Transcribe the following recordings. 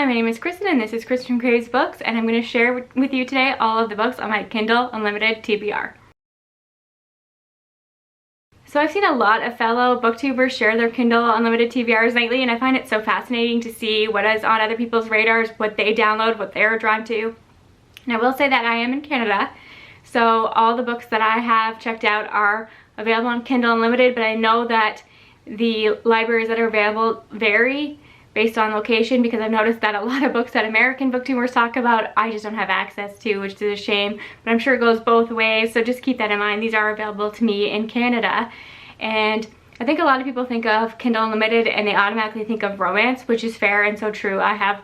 my name is Kristen and this is Kristen Craves Books, and I'm going to share with you today all of the books on my Kindle Unlimited TBR. So I've seen a lot of fellow booktubers share their Kindle Unlimited TBRs lately, and I find it so fascinating to see what is on other people's radars, what they download, what they're drawn to. And I will say that I am in Canada, so all the books that I have checked out are available on Kindle Unlimited, but I know that the libraries that are available vary based on location, because I've noticed that a lot of books that American booktubers talk about I just don't have access to, which is a shame, but I'm sure it goes both ways, so just keep that in mind. These are available to me in Canada. And I think a lot of people think of Kindle Unlimited and they automatically think of romance, which is fair and so true. I have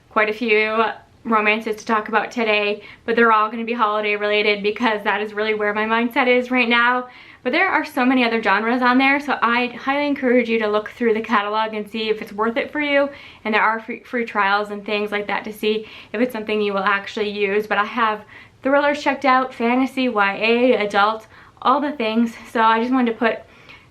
quite a few romances to talk about today, but they're all going to be holiday related because that is really where my mindset is right now. But there are so many other genres on there, so I highly encourage you to look through the catalog and see if it's worth it for you. And there are free trials and things like that to see if it's something you will actually use. But I have thrillers checked out, fantasy, YA, adult, all the things. So I just wanted to put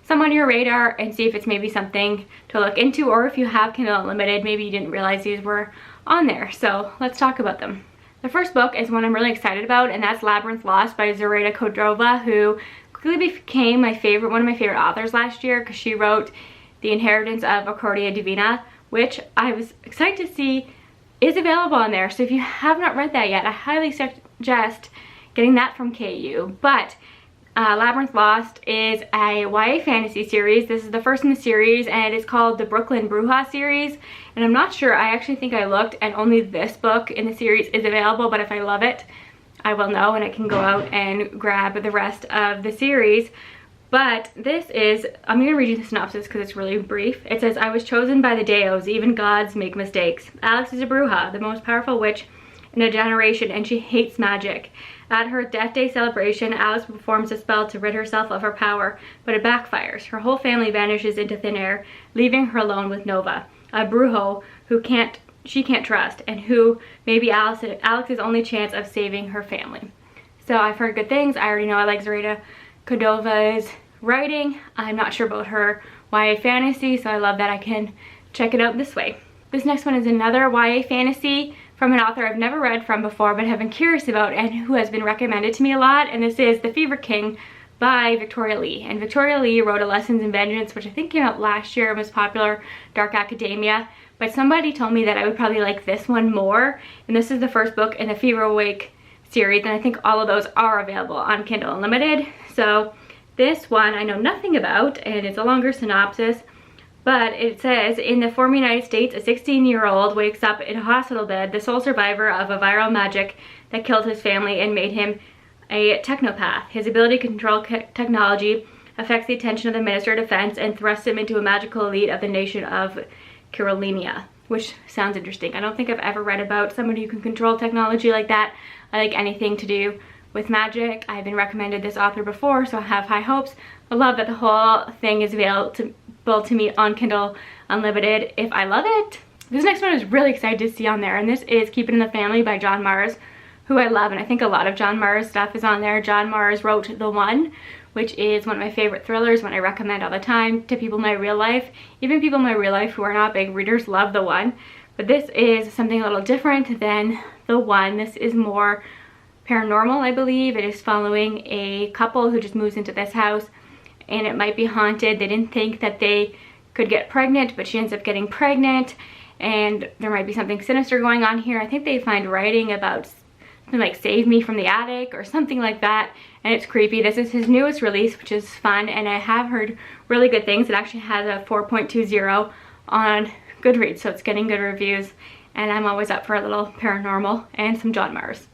some on your radar and see if it's maybe something to look into, or if you have Kindle Unlimited, maybe you didn't realize these were on there. So let's talk about them. The first book is one I'm really excited about, and that's Labyrinth Lost by Zoraida Cordova, who quickly became one of my favorite authors last year because she wrote The Inheritance of Accordia Divina, which I was excited to see is available on there. So if you have not read that yet, I highly suggest getting that from KU. But Labyrinth Lost is a YA fantasy series. This is the first in the series, and it is called the Brooklyn Bruja series. And I'm not sure, I actually think I looked and only this book in the series is available, but if I love it, I will know and I can go out and grab the rest of the series. But this is, I'm going to read you the synopsis because it's really brief. It says, I was chosen by the Deos, even gods make mistakes. Alex is a Bruja, the most powerful witch in a generation, and she hates magic. At her Death Day celebration, Alice performs a spell to rid herself of her power, but it backfires. Her whole family vanishes into thin air, leaving her alone with Nova, a Brujo who she can't trust, and who may be Alex's only chance of saving her family. So I've heard good things. I already know I like Zoraida Cordova's writing. I'm not sure about her YA fantasy, so I love that I can check it out this way. This next one is another YA fantasy from an author I've never read from before but have been curious about and who has been recommended to me a lot, and this is The Fever King by Victoria Lee. And Victoria Lee wrote A Lessons in Vengeance, which I think came out last year and was popular, Dark Academia. But somebody told me that I would probably like this one more, and this is the first book in the Fever Awake series, and I think all of those are available on Kindle Unlimited. So this one I know nothing about, and it's a longer synopsis, but it says, in the former United States, a 16-year-old wakes up in a hospital bed, the sole survivor of a viral magic that killed his family and made him a technopath. His ability to control technology affects the attention of the Minister of Defense and thrusts him into a magical elite of the nation of Carolina, which sounds interesting. I don't think I've ever read about somebody who can control technology like that. I like anything to do with magic. I've been recommended this author before, so I have high hopes. I love that the whole thing is available to me on Kindle Unlimited if I love it. This next one is really excited to see on there, and this is Keep It in the Family by John Marrs, who I love, and I think a lot of John Marrs stuff is on there. John Marrs wrote The One, which is one of my favorite thrillers, one I recommend all the time to people in my real life. Even people in my real life who are not big readers love The One. But this is something a little different than The One. This is more paranormal, I believe. It is following a couple who just moves into this house, and it might be haunted. They didn't think that they could get pregnant, but she ends up getting pregnant, and there might be something sinister going on here. I think they find writing about something like Save Me from the Attic or something like that, and it's creepy. This is his newest release, which is fun, and I have heard really good things. It actually has a 4.20 on Goodreads, so it's getting good reviews, and I'm always up for a little paranormal and some John Marrs.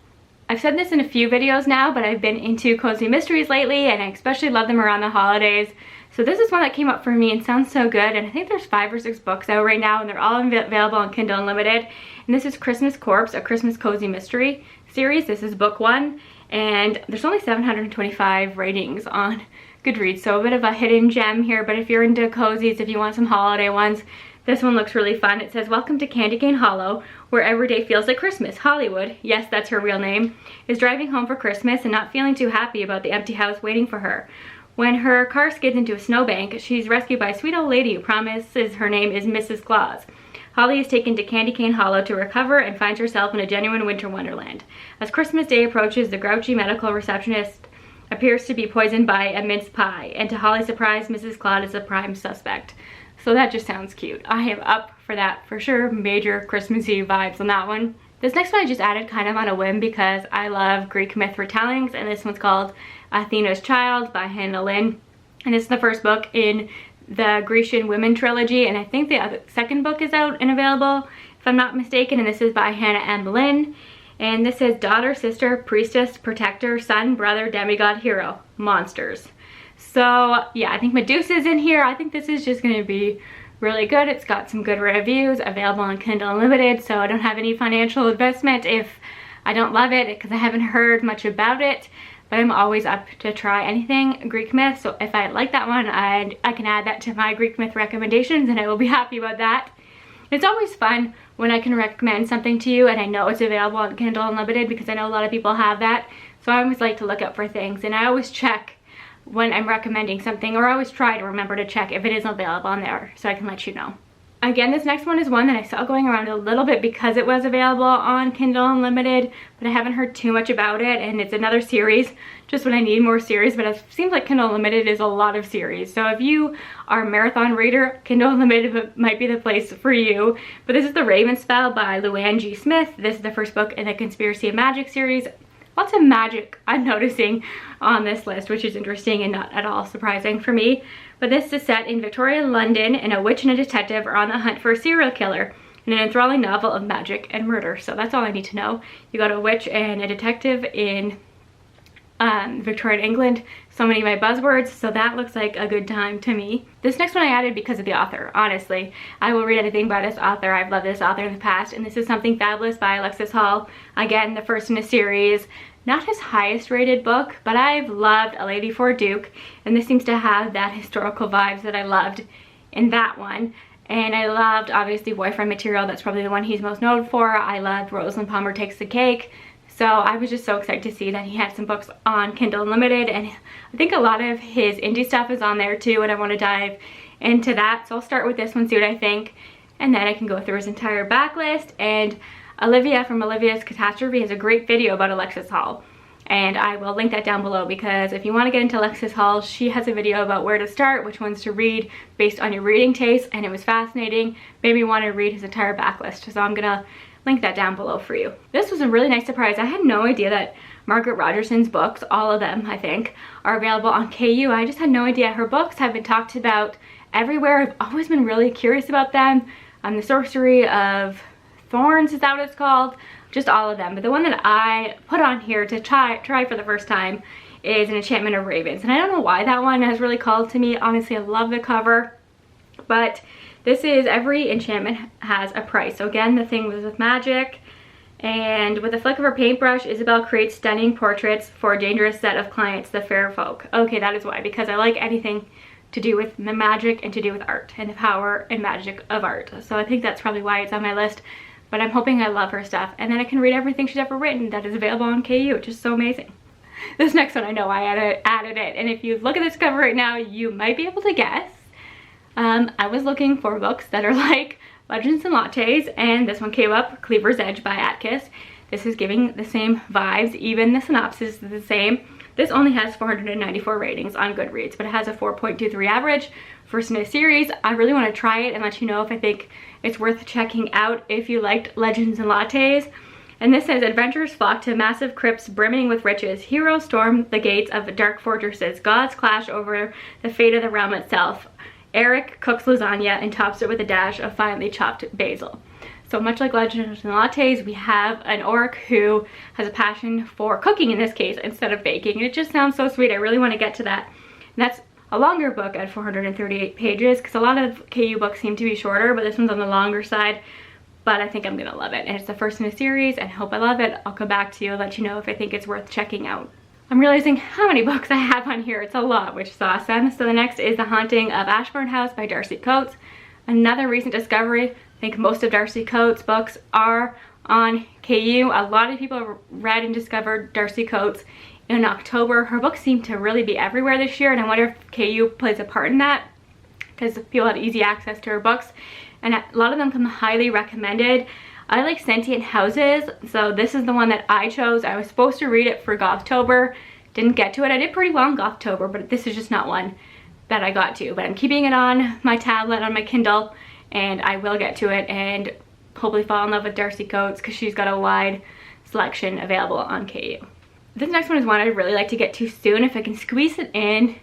I've said this in a few videos now, but I've been into cozy mysteries lately, and I especially love them around the holidays. So this is one that came up for me and sounds so good, and I think there's 5 or 6 books out right now, and they're all available on Kindle Unlimited. And this is Christmas Corpse, a Christmas cozy mystery series. This is book 1, and there's only 725 ratings on Goodreads, so a bit of a hidden gem here. But if you're into cozies, if you want some holiday ones, this one looks really fun. It says, welcome to Candy Cane Hollow, where every day feels like Christmas. Hollywood, yes, that's her real name, is driving home for Christmas and not feeling too happy about the empty house waiting for her. When her car skids into a snowbank, she's rescued by a sweet old lady who promises her name is Mrs. Claus. Holly is taken to Candy Cane Hollow to recover and finds herself in a genuine winter wonderland. As Christmas Day approaches, the grouchy medical receptionist appears to be poisoned by a mince pie, and to Holly's surprise, Mrs. Claus is a prime suspect. So that just sounds cute. I am up for that for sure. Major Christmassy vibes on that one. This next one I just added kind of on a whim because I love Greek myth retellings, and this one's called Athena's Child by Hannah Lynn. And this is the first book in the Grecian Women trilogy, and I think the second book is out and available if I'm not mistaken, and this is by Hannah M. Lynn. And this is daughter, sister, priestess, protector, son, brother, demigod, hero, monsters. So yeah, I think Medusa's in here. I think this is just going to be really good. It's got some good reviews, available on Kindle Unlimited, so I don't have any financial investment if I don't love it because I haven't heard much about it. But I'm always up to try anything Greek myth, so if I like that one, I can add that to my Greek myth recommendations, and I will be happy about that. It's always fun when I can recommend something to you and I know it's available on Kindle Unlimited, because I know a lot of people have that. So I always like to look up for things, and I always check when I'm recommending something, or I always try to remember to check if it is available on there so I can let you know. Again, this next one is one that I saw going around a little bit because it was available on Kindle Unlimited, but I haven't heard too much about it, and it's another series, just when I need more series, but it seems like Kindle Unlimited is a lot of series. So if you are a marathon reader, Kindle Unlimited might be the place for you. But this is The Raven Spell by Luann G. Smith. This is the first book in the Conspiracy of Magic series. Lots of magic I'm noticing on this list, which is interesting and not at all surprising for me. But this is set in Victorian London, and a witch and a detective are on the hunt for a serial killer in an enthralling novel of magic and murder. So that's all I need to know. You got a witch and a detective in Victorian England. So many of my buzzwords, so that looks like a good time to me. This next one I added because of the author, honestly. I will read anything by this author. I've loved this author in the past, and this is Something Fabulous by Alexis Hall. Again, the first in a series. Not his highest rated book, but I've loved A Lady for a Duke, and this seems to have that historical vibes that I loved in that one. And I loved, obviously, Boyfriend Material. That's probably the one he's most known for. I loved Rosalind Palmer Takes the Cake. So I was just so excited to see that he had some books on Kindle Unlimited, and I think a lot of his indie stuff is on there too, and I want to dive into that. So I'll start with this one, see what I think, and then I can go through his entire backlist. And Olivia from Olivia's Catastrophe has a great video about Alexis Hall, and I will link that down below, because if you want to get into Alexis Hall, she has a video about where to start, which ones to read based on your reading taste, and it was fascinating. Made me want to read his entire backlist, so I'm gonna link that down below for you. This was a really nice surprise. I had no idea that Margaret Rogerson's books, all of them I think, are available on KU. I just had no idea. Her books have been talked about everywhere. I've always been really curious about them. The Sorcery of Thorns, is that what it's called? Just all of them. But the one that I put on here to try for the first time is An Enchantment of Ravens. And I don't know why that one has really called to me. Honestly, I love the cover. But this is, every enchantment has a price. So again, the thing was with magic. And with a flick of her paintbrush, Isabel creates stunning portraits for a dangerous set of clients, the fair folk. Okay, that is why, because I like anything to do with magic and to do with art and the power and magic of art. So I think that's probably why it's on my list. But I'm hoping I love her stuff, and then I can read everything she's ever written that is available on KU, which is so amazing. This next one, I know I added it, and if you look at this cover right now, you might be able to guess. I was looking for books that are like Legends and Lattes, and this one came up, Cleaver's Edge by Atkiss. This is giving the same vibes, even the synopsis is the same. This only has 494 ratings on Goodreads, but it has a 4.23 average. First in a series. I really want to try it and let you know if I think it's worth checking out if you liked Legends and Lattes. And this says, adventurers flock to massive crypts brimming with riches. Heroes storm the gates of dark fortresses. Gods clash over the fate of the realm itself. Eric cooks lasagna and tops it with a dash of finely chopped basil. So much like Legends and Lattes, we have an orc who has a passion for cooking in this case instead of baking. And it just sounds so sweet. I really want to get to that. And that's a longer book at 438 pages, because a lot of KU books seem to be shorter, but this one's on the longer side. But I think I'm gonna love it, and it's the first in a series, and I hope I love it. I'll come back to you and let you know if I think it's worth checking out. I'm realizing how many books I have on here. It's a lot, which is awesome. So the next is The Haunting of Ashbourne House by Darcy Coates. Another recent discovery. I think most of Darcy Coates' books are on KU. A lot of people read and discovered Darcy Coates in October. Her books seem to really be everywhere this year, and I wonder if KU plays a part in that, because people have easy access to her books. and a lot of them come highly recommended. I like Sentient Houses, so this is the one that I chose. I was supposed to read it for Gothtober, didn't get to it. I did pretty well in Gothtober, but this is just not one that I got to. But I'm keeping it on my tablet, on my Kindle, and I will get to it and hopefully fall in love with Darcy Coates because she's got a wide selection available on KU. This next one is one I'd really like to get to soon if I can squeeze it in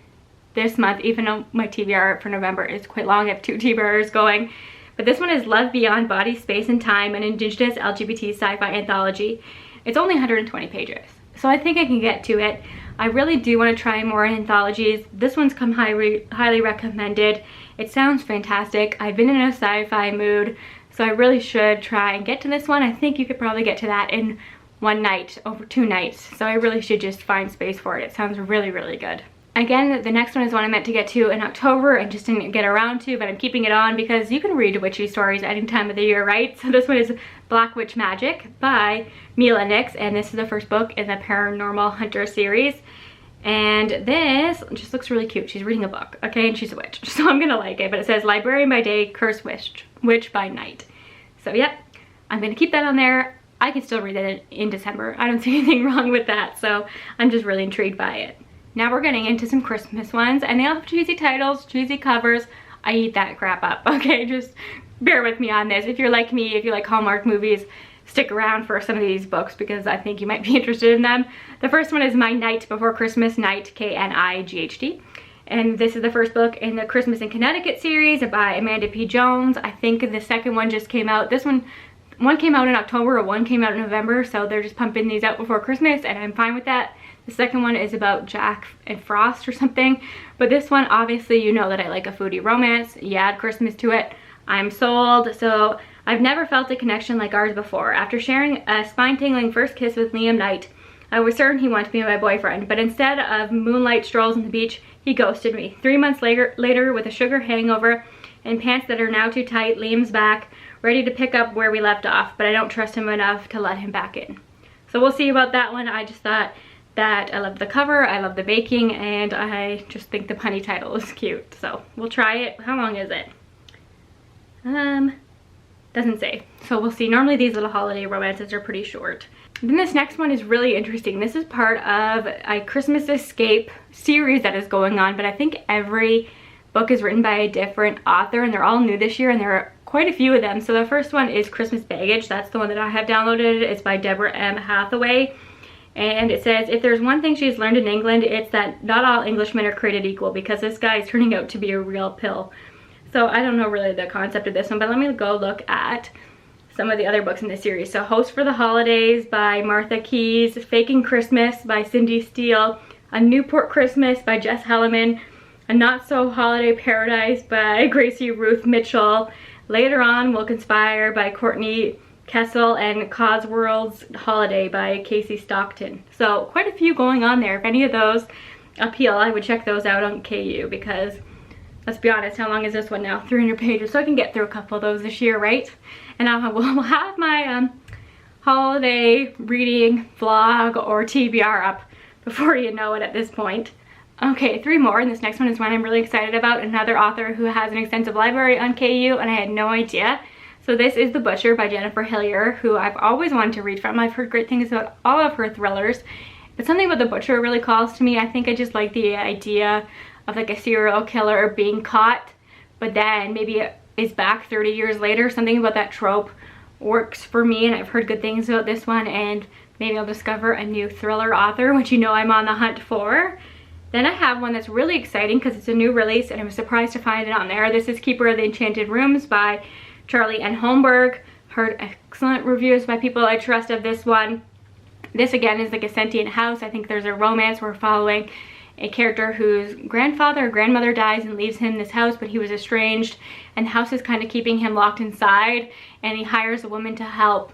this month, even though my TBR for November is quite long. I have 2 TBRs going. But this one is Love Beyond Body, Space and Time, an Indigenous LGBT sci-fi anthology. It's only 120 pages, so I think I can get to it. I really do want to try more anthologies. This one's come highly recommended. It sounds fantastic. I've been in a sci-fi mood, so I really should try and get to this one. I think you could probably get to that in one night, over 2 nights. So I really should just find space for it. It sounds really, really good. Again, the next one is one I meant to get to in October and just didn't get around to, but I'm keeping it on because you can read witchy stories any time of the year, right? So this one is Black Witch Magic by Mila Nix, and this is the first book in the Paranormal Hunter series. And this just looks really cute. She's reading a book, okay, and she's a witch, so I'm gonna like it. But it says Librarian by Day, Cursed Witch by Night. So yep, I'm gonna keep that on there. I can still read it in December. I don't see anything wrong with that, so I'm just really intrigued by it. Now we're getting into some Christmas ones, and they all have cheesy titles, cheesy covers. I eat that crap up, okay? Just bear with me on this. If you're like me, if you like Hallmark movies, stick around for some of these books because I think you might be interested in them. The first one is My Night Before Christmas, Night, K-N-I-G-H-T. And this is the first book in the Christmas in Connecticut series by Amanda P. Jones. I think the second one just came out. This one came out in October, one came out in November, so they're just pumping these out before Christmas, and I'm fine with that. The second one is about Jack and Frost or something, but this one, obviously, you know that I like a foodie romance. You add Christmas to it, I'm sold. So I've never felt a connection like ours before. After sharing a spine-tingling first kiss with Liam Knight, I was certain he wanted to be my boyfriend, but instead of moonlight strolls on the beach, he ghosted me. 3 months later, with a sugar hangover and pants that are now too tight, Liam's back, ready to pick up where we left off, but I don't trust him enough to let him back in. So we'll see about that one. I just thought that I love the cover, I love the baking, and I just think the punny title is cute. So we'll try it. How long is it? Doesn't say. So we'll see. Normally these little holiday romances are pretty short. Then this next one is really interesting. This is part of a Christmas Escape series that is going on, but I think every book is written by a different author, and they're all new this year, and there are quite a few of them. So the first one is Christmas Baggage. That's the one that I have downloaded. It's by Deborah M. Hathaway. And it says, if there's one thing she's learned in England, it's that not all Englishmen are created equal, because this guy is turning out to be a real pill. So I don't know really the concept of this one, but let me go look at some of the other books in this series. So Host for the Holidays by Martha Keyes, Faking Christmas by Cindy Steele, A Newport Christmas by Jess Helleman, A Not So Holiday Paradise by Gracie Ruth Mitchell, Later On We'll Conspire by Courtney Kessel, and Cosworld's Holiday by Casey Stockton. So quite a few going on there. If any of those appeal, I would check those out on KU, because let's be honest, how long is this one now? 300 pages, so I can get through a couple of those this year, right? And we'll have my holiday reading vlog or TBR up before you know it at this point. Okay, 3 more, and this next one is one I'm really excited about. Another author who has an extensive library on KU, and I had no idea. So this is The Butcher by Jennifer Hillier, who I've always wanted to read from. I've heard great things about all of her thrillers, but something about The Butcher really calls to me. I think I just like the idea of like a serial killer being caught, but then maybe is back 30 years later. Something about that trope works for me, and I've heard good things about this one, and maybe I'll discover a new thriller author, which you know I'm on the hunt for. Then I have one that's really exciting because it's a new release, and I was surprised to find it on there. This is Keeper of the Enchanted Rooms by Charlie N. Holmberg. Heard excellent reviews by people I trust of this one. This again is like a sentient house. I think there's a romance. We're following a character whose grandfather or grandmother dies and leaves him this house, but he was estranged, and the house is kind of keeping him locked inside, and he hires a woman to help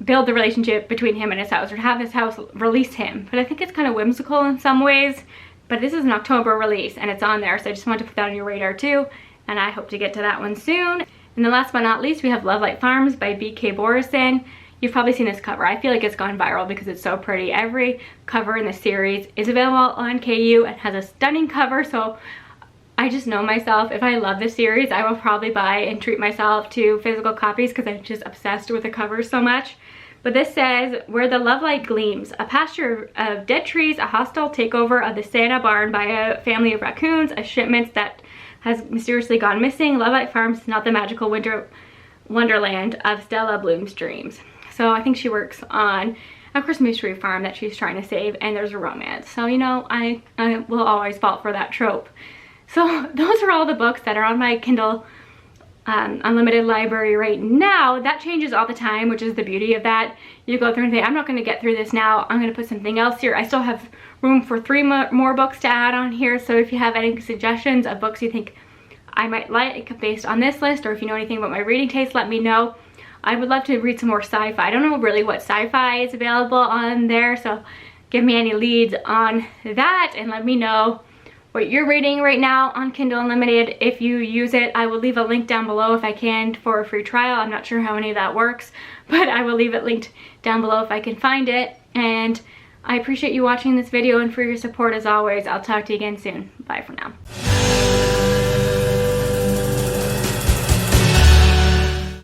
build the relationship between him and his house, or have his house release him. But I think it's kind of whimsical in some ways, but this is an October release and it's on there, so I just wanted to put that on your radar too, and I hope to get to that one soon. And then last but not least, we have Love Light Farms by B.K. Borison. You've probably seen this cover. I feel like it's gone viral because it's so pretty. Every cover in the series is available on KU and has a stunning cover, so I just know myself. If I love this series, I will probably buy and treat myself to physical copies because I'm just obsessed with the covers so much. But this says, where the love light gleams, a pasture of dead trees, a hostile takeover of the Santa barn by a family of raccoons, a shipment that has mysteriously gone missing. Love Light Farms, not the magical winter wonderland of Stella Bloom's dreams. So I think she works on a Christmas tree farm that she's trying to save, and there's a romance. So, you know, I will always fall for that trope. So those are all the books that are on my Kindle Unlimited library right now. That changes all the time, which is the beauty of that. You go through and say, I'm not going to get through this now, I'm going to put something else here. I still have room for 3 more books to add on here. So if you have any suggestions of books you think I might like based on this list, or if you know anything about my reading taste, let me know. I would love to read some more sci-fi. I don't know really what sci-fi is available on there, so give me any leads on that and let me know what you're reading right now on Kindle Unlimited. If you use it, I will leave a link down below if I can for a free trial. I'm not sure how any of that works, but I will leave it linked down below if I can find it. And I appreciate you watching this video and for your support as always. I'll talk to you again soon. Bye for now.